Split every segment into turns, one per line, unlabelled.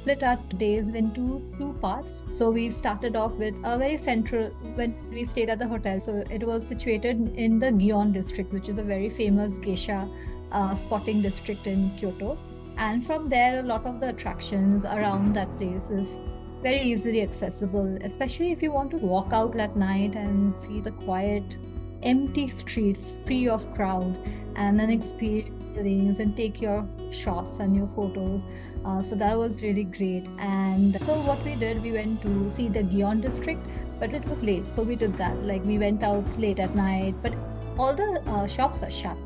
split our days into two parts. So we started off with a very central when we stayed at the hotel. So it was situated in the Gion district, which is a very famous geisha spotting district in Kyoto. And from there, a lot of the attractions around that place is very easily accessible, especially if you want to walk out at night and see the quiet, empty streets free of crowd and then experience the lanes and take your shots and your photos. So that was really great. And so what we did, we went to see the Gion district, but it was late. So we did that. Like we went out late at night, but all the shops are shut.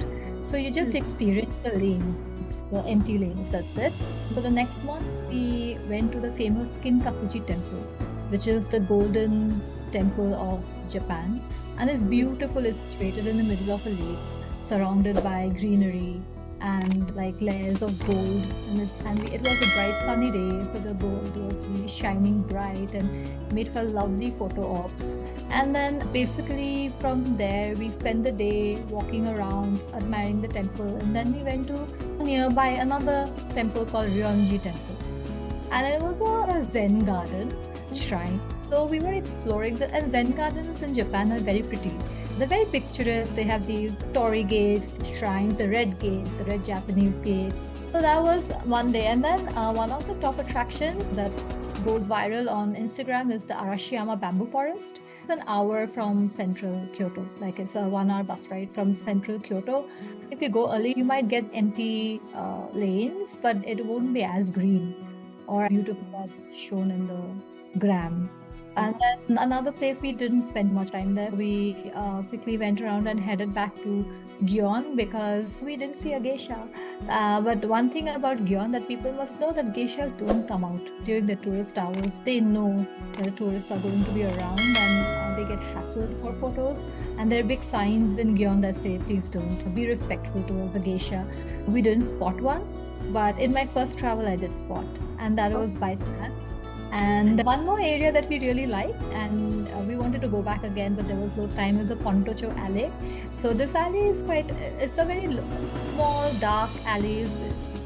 So you just experience the lanes, the empty lanes, that's it. So the next month, we went to the famous Kinkakuji temple, which is the golden temple of Japan. And it's beautiful, it's situated in the middle of a lake, surrounded by greenery and like layers of gold. It was a bright sunny day, so the gold was really shining bright and made for lovely photo ops. And then basically from there, we spent the day walking around, admiring the temple. And then we went to nearby another temple called Ryonji Temple. And it was a Zen garden shrine. So we were exploring and Zen gardens in Japan are very pretty. They're very picturesque. They have these torii gates, shrines, the red Japanese gates. So that was one day. And then one of the top attractions that goes viral on Instagram is the Arashiyama bamboo forest. It's an hour from central Kyoto. Like it's a 1 hour bus ride from central Kyoto. If you go early, you might get empty lanes, but it won't be as green or beautiful as shown in the gram. And then another place we didn't spend much time there. We quickly went around and headed back to Gion because we didn't see a geisha. But one thing about Gion that people must know that geishas don't come out during the tourist hours. They know that the tourists are going to be around and they get hassled for photos. And there are big signs in Gion that say, please don't be respectful towards a geisha. We didn't spot one, but in my first travel I did spot, and that was by chance. And one more area that we really like, and we wanted to go back again, but there was no time, is the Pontocho Alley. So this alley is it's a very small, dark alleys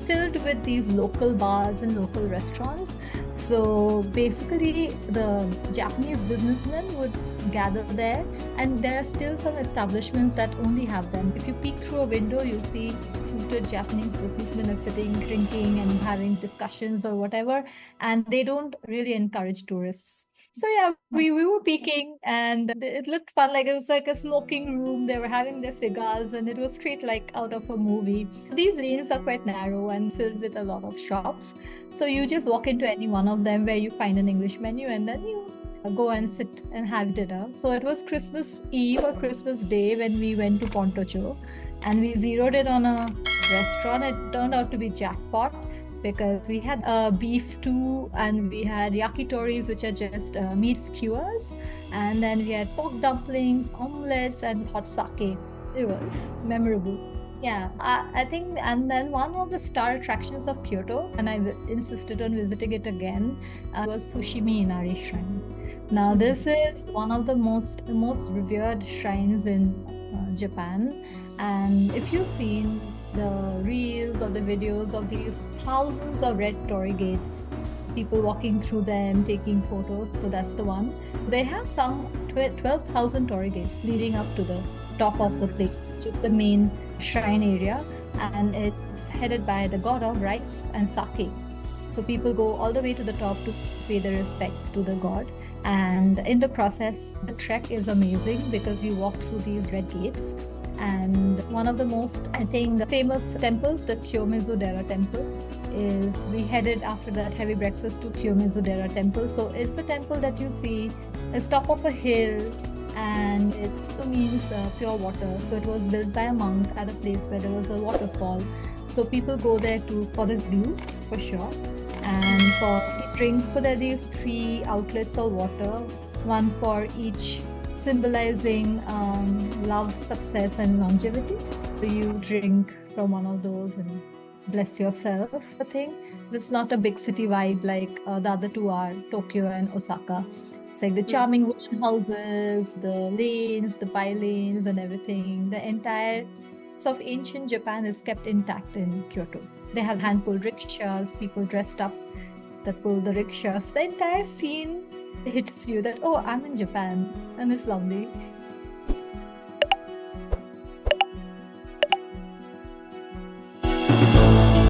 filled with these local bars and local restaurants. So basically, the Japanese businessmen would gather there, and there are still some establishments that only have them. If you peek through a window, you'll see suited Japanese businessmen are sitting, drinking, and having discussions or whatever, and they don't really encourage tourists. So yeah, we were peeking and it looked fun. Like it was like a smoking room. They were having their cigars and it was straight like out of a movie. These lanes are quite narrow and filled with a lot of shops. So you just walk into any one of them where you find an English menu and then you go and sit and have dinner. So it was Christmas Eve or Christmas Day when we went to Pontocho and we zeroed in on a restaurant. It turned out to be jackpot because we had beef stew and we had yakitoris, which are just meat skewers, and then we had pork dumplings, omelets, and hot sake. It was memorable. Yeah, I think, and then one of the star attractions of Kyoto, and I insisted on visiting it again, was Fushimi Inari Shrine. Now, this is one of the most revered shrines in Japan, and if you've seen the reels or the videos of these thousands of red torii gates, people walking through them, taking photos. So that's the one. They have some 12,000 torii gates leading up to the top of the place, which is the main shrine area. And it's headed by the god of rice and sake. So people go all the way to the top to pay their respects to the god. And in the process, the trek is amazing because you walk through these red gates. And one of the most, I think, famous temples, the Kiyomizu-dera temple, is we headed after that heavy breakfast to Kiyomizu-dera temple. So it's a temple that you see, it's top of a hill, and it means pure water. So it was built by a monk at a place where there was a waterfall. So people go there for the view, for sure, and for drink. So there are these 3 outlets of water, one for each, symbolizing love, success, and longevity. So you drink from one of those and bless yourself, I think. It's not a big city vibe like the other 2 are, Tokyo and Osaka. It's like the charming wooden houses, the lanes, the by-lanes and everything. The entire of ancient Japan is kept intact in Kyoto. They have hand-pulled rickshaws, people dressed up that pull the rickshaw. So the entire scene hits you that, oh, I'm in Japan and it's lovely.